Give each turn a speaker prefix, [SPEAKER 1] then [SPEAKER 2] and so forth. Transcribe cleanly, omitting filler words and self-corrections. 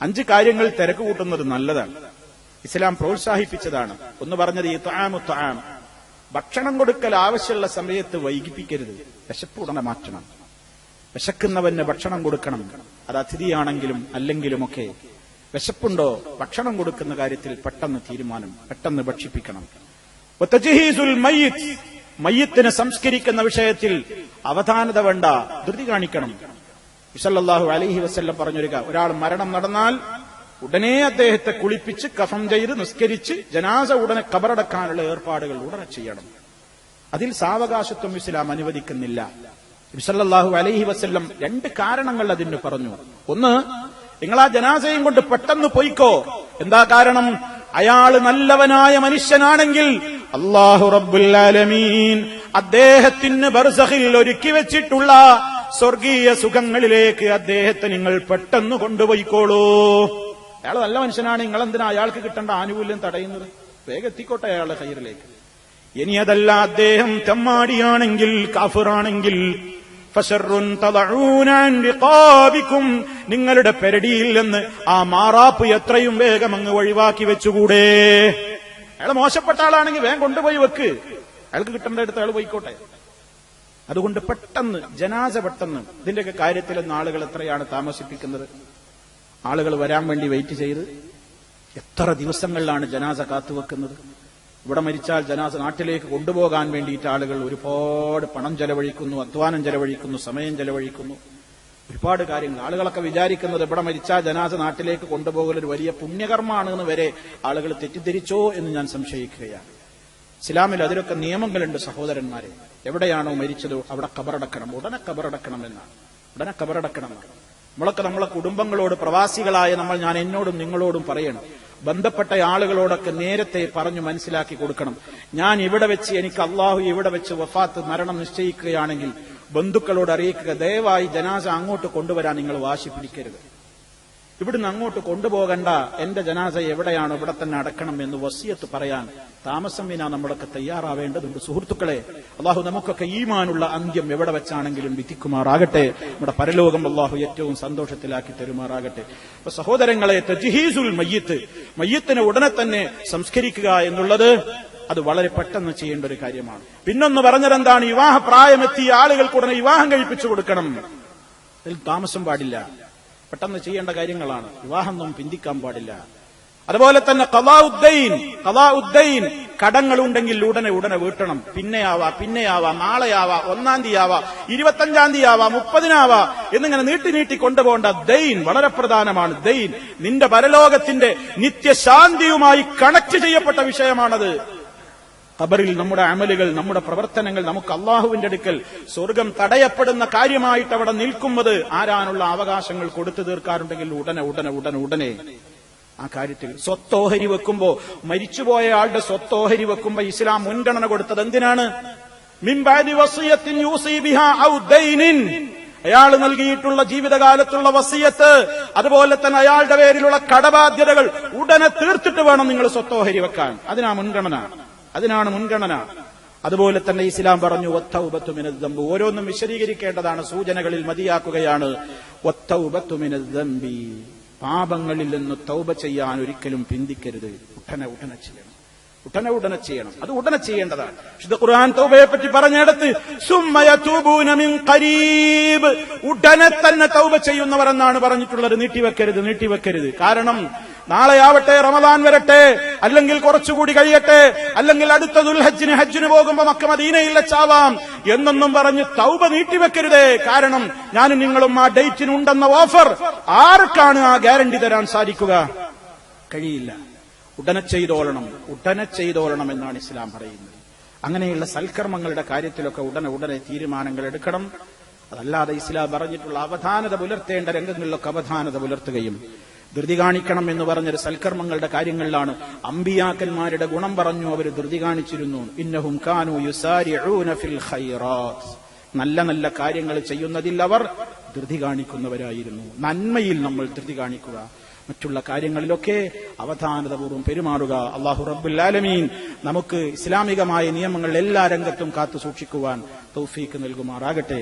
[SPEAKER 1] 5 കാര്യങ്ങൾ തിരക്ക് കൂട്ടുന്നത് നല്ലതാണ്, ഇസ്ലാം പ്രോത്സാഹിപ്പിച്ചതാണ്. ഒന്ന് പറഞ്ഞത് ഈ ത്വആം, ഭക്ഷണം കൊടുക്കൽ ആവശ്യമുള്ള സമയത്ത് വൈകിപ്പിക്കരുത്. വിശപ്പ് ഉടനെ മാറ്റണം. വിശക്കുന്നവന് ഭക്ഷണം കൊടുക്കണം. അത് അതിഥിയാണെങ്കിലും അല്ലെങ്കിലുമൊക്കെ വിശപ്പുണ്ടോ ഭക്ഷണം കൊടുക്കുന്ന കാര്യത്തിൽ പെട്ടെന്ന് തീരുമാനം, പെട്ടെന്ന് ഭക്ഷിപ്പിക്കണം. വതജ്ഹീസുൽ മയ്യിത്ത്, മയ്യിത്തിനെ സംസ്കരിക്കുന്ന വിഷയത്തിൽ അവധാനത വേണ്ട, ധൃതി കാണിക്കണം. സല്ലല്ലാഹു അലൈഹി വസല്ലം പറഞ്ഞൊരു ഒരാൾ മരണം നടന്നാൽ ഉടനെ അദ്ദേഹത്തെ കുളിപ്പിച്ച് കഫം ചെയ്ത് നിസ്കരിച്ച് ജനാസ ഉടനെ ഖബറടക്കാനുള്ള ഏർപ്പാടുകൾ ഉടനെ ചെയ്യണം. അതിൽ സാവകാശത്വം ഇസ്ലാം അനുവദിക്കുന്നില്ല. സല്ലല്ലാഹു അലൈഹി വസല്ലം 2 കാരണങ്ങൾ അതിന് പറഞ്ഞു. ഒന്ന്, നിങ്ങൾ ആ ജനാസയും കൊണ്ട് പെട്ടെന്ന് പൊയ്ക്കോ. എന്താ കാരണം? അയാള് നല്ലവനായ മനുഷ്യനാണെങ്കിൽ അല്ലാഹു റബ്ബുൽ ആലമീൻ അദ്ദേഹത്തിന് ബർസഖിൽ ഒരുക്കി വെച്ചിട്ടുള്ള സ്വർഗീയ സുഖങ്ങളിലേക്ക് അദ്ദേഹത്തെ നിങ്ങൾ പെട്ടെന്ന് കൊണ്ടുപോയിക്കോളൂ. അയാൾ നല്ല മനുഷ്യനാണ്, നിങ്ങൾ എന്തിനാ അയാൾക്ക് കിട്ടേണ്ട ആനുകൂല്യം തടയുന്നത്? വേഗം എത്തിക്കോട്ടെ അയാളുടെ ഖൈറിലേക്ക്. ഇനി അതല്ല, അദ്ദേഹം തെമ്മാടിയാണെങ്കിൽ, കാഫിറാണെങ്കിൽ, ഫശർറുൻ തദഊന അൻ റിഖാബികും, നിങ്ങളുടെ പെരടിയിൽ നിന്ന് ആ മാറാപ്പ് എത്രയും വേഗം അങ്ങ് ഒഴിവാക്കി വെച്ചുകൂടെ? അയാൾ മോശപ്പെട്ട ആളാണെങ്കിൽ വേഗം കൊണ്ടുപോയി വെക്ക്, അയാൾക്ക് കിട്ടേണ്ടടുത്ത് അയാൾ പോയിക്കോട്ടെ. അതുകൊണ്ട് പെട്ടെന്ന് ജനാസ പെട്ടെന്ന്. ഇതിന്റെയൊക്കെ കാര്യത്തിൽ ആളുകൾ എത്രയാണ് താമസിപ്പിക്കുന്നത്? ആളുകൾ വരാൻ വേണ്ടി വെയിറ്റ് ചെയ്ത് എത്ര ദിവസങ്ങളിലാണ് ജനാസ കാത്തുവെക്കുന്നത്. ഇവിടെ മരിച്ചാൽ ജനാസ നാട്ടിലേക്ക് കൊണ്ടുപോകാൻ വേണ്ടിയിട്ട് ആളുകൾ ഒരുപാട് പണം ചെലവഴിക്കുന്നു, അധ്വാനം ചെലവഴിക്കുന്നു, സമയം ചെലവഴിക്കുന്നു, ഒരുപാട് കാര്യങ്ങൾ. ആളുകളൊക്കെ വിചാരിക്കുന്നത് ഇവിടെ മരിച്ചാൽ ജനാസ നാട്ടിലേക്ക് കൊണ്ടുപോകൽ ഒരു വലിയ പുണ്യകർമ്മമാണെന്ന് വരെ ആളുകൾ തെറ്റിദ്ധരിച്ചോ എന്ന് ഞാൻ സംശയിക്കുകയാണ്. ഇസ്ലാമിൽ അതിലൊക്കെ നിയമങ്ങളുണ്ട് സഹോദരന്മാരെ. എവിടെയാണോ മരിച്ചതോ അവിടെ ഖബറടക്കണം, ഉടനെ ഖബറടക്കണം എന്നാണ്. ഉടനെ ഖബറടക്കണം എന്നാണ്. നമ്മളൊക്കെ നമ്മളെ കുടുംബങ്ങളോട്, പ്രവാസികളായ ഞാൻ എന്നോടും നിങ്ങളോടും പറയണം, ബന്ധപ്പെട്ട ആളുകളോടൊക്കെ നേരത്തെ പറഞ്ഞു മനസ്സിലാക്കി കൊടുക്കണം. ഞാൻ ഇവിടെ വെച്ച്, എനിക്ക് അള്ളാഹു ഇവിടെ വെച്ച് വഫാത്ത് മരണം നിശ്ചയിക്കുകയാണെങ്കിൽ ബന്ധുക്കളോട് അറിയിക്കുക, ദയവായി ജനാസ അങ്ങോട്ട് കൊണ്ടുവരാൻ നിങ്ങൾ വാശി പിടിക്കരുത്. ഇവിടുന്ന് അങ്ങോട്ട് കൊണ്ടുപോകണ്ട, എന്റെ ജനാസ എവിടെയാണോ ഇവിടെ തന്നെ അടക്കണം എന്ന് വസിയത്ത് പറയാൻ താമസം വിനാ നമ്മളൊക്കെ തയ്യാറാവേണ്ടതുണ്ട്. സുഹൃത്തുക്കളെ, അള്ളാഹു നമുക്കൊക്കെ ഈമാനുള്ള അന്ത്യം എവിടെ വെച്ചാണെങ്കിലും വിധിക്കുമാറാകട്ടെ. നമ്മുടെ പരലോകം അള്ളാഹു ഏറ്റവും സന്തോഷത്തിലാക്കി തരുമാറാകട്ടെ. അപ്പൊ സഹോദരങ്ങളെ, തജ്ഹീസുൽ മയ്യിത്ത്, മയ്യിത്തിനെ ഉടനെ തന്നെ സംസ്കരിക്കുക എന്നുള്ളത് അത് വളരെ പെട്ടെന്ന് ചെയ്യേണ്ട ഒരു കാര്യമാണ്. പിന്നൊന്ന് പറഞ്ഞതെന്താണ്? വിവാഹ പ്രായമെത്തിയ ആളുകൾക്ക് ഉടനെ വിവാഹം കഴിപ്പിച്ചു കൊടുക്കണം. അതിൽ താമസം പാടില്ല, പെട്ടെന്ന് ചെയ്യേണ്ട കാര്യങ്ങളാണ്. വിവാഹമൊന്നും പിന്തിക്കാൻ പാടില്ല. അതുപോലെ തന്നെ ഖളാഉദ്ദൈൻ, കടങ്ങളുണ്ടെങ്കിൽ ഉടനെ വീട്ടണം. പിന്നെയാവാ, നാളെയാവാ, 1-ാം തീയതിയാവാ, 25-ാം തീയതിയാവാ, 30-നാവാ എന്നിങ്ങനെ നീട്ടി കൊണ്ടുപോകേണ്ട ദൈൻ വളരെ പ്രധാനമാണ്. ദൈൻ നിന്റെ പരലോകത്തിന്റെ നിത്യശാന്തിയുമായി കണക്ട് ചെയ്യപ്പെട്ട വിഷയമാണത്. ഖബറിൽ നമ്മുടെ അമലുകൾ, നമ്മുടെ പ്രവർത്തനങ്ങൾ നമുക്ക് അള്ളാഹുവിന്റെ അടുക്കൽ സ്വർഗം തടയപ്പെടുന്ന കാര്യമായിട്ട് അവിടെ നിൽക്കുന്നത് ആരാനുള്ള അവകാശങ്ങൾ കൊടുത്തു തീർക്കാറുണ്ടെങ്കിൽ ഉടനെ ആ കാര്യത്തിൽ സ്വത്തോഹരി വെക്കുമ്പോ, മരിച്ചുപോയ ആളുടെ സ്വത്തോഹരി വെക്കുമ്പോ ഇസ്ലാം മുൻഗണന കൊടുത്തത് എന്തിനാണ്? മിൻ ബഅദി വസിയത്തിൻ യൂസി ബിഹാ ഔ ദൈനിൻ, അയാൾ നൽകിയിട്ടുള്ള ജീവിതകാലത്തുള്ള വസിയത്ത്, അതുപോലെ തന്നെ അയാളുടെ പേരിലുള്ള കടബാധ്യതകൾ ഉടനെ തീർത്തിട്ട് വേണം നിങ്ങൾ സ്വത്തോഹരി വെക്കാൻ. അതിനാണ് മുൻഗണന. അതുപോലെ തന്നെ ഇസ്ലാം പറഞ്ഞു വത്തൗബത്തു മിനദ്ദംബി, ഓരോന്നും വിശദീകരിക്കേണ്ടതാണ്, സൂചനകളിൽ മതിയാക്കുകയാണ്. വത്തൗബത്തു മിനദ്ദംബി, പാപങ്ങളിൽ നിന്ന് തൗബ ചെയ്യാൻ ഒരിക്കലും പിന്തിക്കരുത്. ഉടനെ ചെയ്യണം. അത് ഉടനെ ചെയ്യേണ്ടതാണ്. വിശുദ്ധ ഖുർആൻ തൗബയെ പറ്റി പറഞ്ഞിടത്ത് സുമ്മ യതൂബൂന മിൻ ഖരീബ്, ഉടനെ തന്നെ തൗബ ചെയ്യുന്നവർ എന്നാണ് പറഞ്ഞിട്ടുള്ളത്. നീട്ടിവെക്കരുത്. കാരണം നാളെയാവട്ടെ, റമദാൻ വരട്ടെ, അല്ലെങ്കിൽ കുറച്ചുകൂടി കഴിയട്ടെ, അല്ലെങ്കിൽ അടുത്ത ദുൽഹജ്ജിന് ഹജ്ജിന് പോകുമ്പോ മക്ക മദീനയിൽ വെച്ചാവാം എന്നൊന്നും പറഞ്ഞ് തൗബ നീട്ടിവെക്കരുതേ. കാരണം ഞാനും നിങ്ങളും ആ ഡേറ്റിനുണ്ടെന്ന ഓഫർ ആർക്കാണ് ആ ഗ്യാരണ്ടി തരാൻ സാധിക്കുക? കഴിയില്ല. ഉടനെ ചെയ്തോളണം എന്നാണ് ഇസ്ലാം പറയുന്നത്. അങ്ങനെയുള്ള സൽക്കർമ്മങ്ങളുടെ കാര്യത്തിലൊക്കെ ഉടനെ തീരുമാനങ്ങൾ എടുക്കണം. അതല്ലാതെ ഇസ്ലാം പറഞ്ഞിട്ടുള്ള അവധാനത പുലർത്തേണ്ട രംഗങ്ങളിലൊക്കെ അവധാനത പുലർത്തുകയും ധൃതി കാണിക്കണം എന്ന് പറഞ്ഞൊരു സൽക്കർമ്മങ്ങളുടെ കാര്യങ്ങളിലാണ്. അമ്പിയാക്കന്മാരുടെ ഗുണം പറഞ്ഞു, അവർ ധൃതി കാണിച്ചിരുന്നു. ഇന്നഹും കാനൂ യുസാരിഊന ഫിൽ ഖൈറാത്ത്, നല്ല കാര്യങ്ങൾ ചെയ്യുന്നതിൽ അവർ ധൃതി കാണിക്കുന്നവരായിരുന്നു. നന്മയിൽ നമ്മൾ ധൃതി കാണിക്കുക, മറ്റുള്ള കാര്യങ്ങളിലൊക്കെ അവധാനതപൂർവ്വം പെരുമാറുക. അല്ലാഹു റബ്ബുൽ ആലമീൻ നമുക്ക് ഇസ്ലാമികമായ നിയമങ്ങൾ എല്ലാ രംഗത്തും കാത്തു സൂക്ഷിക്കുവാൻ തൗഫീക്ക് നൽകുമാറാകട്ടെ.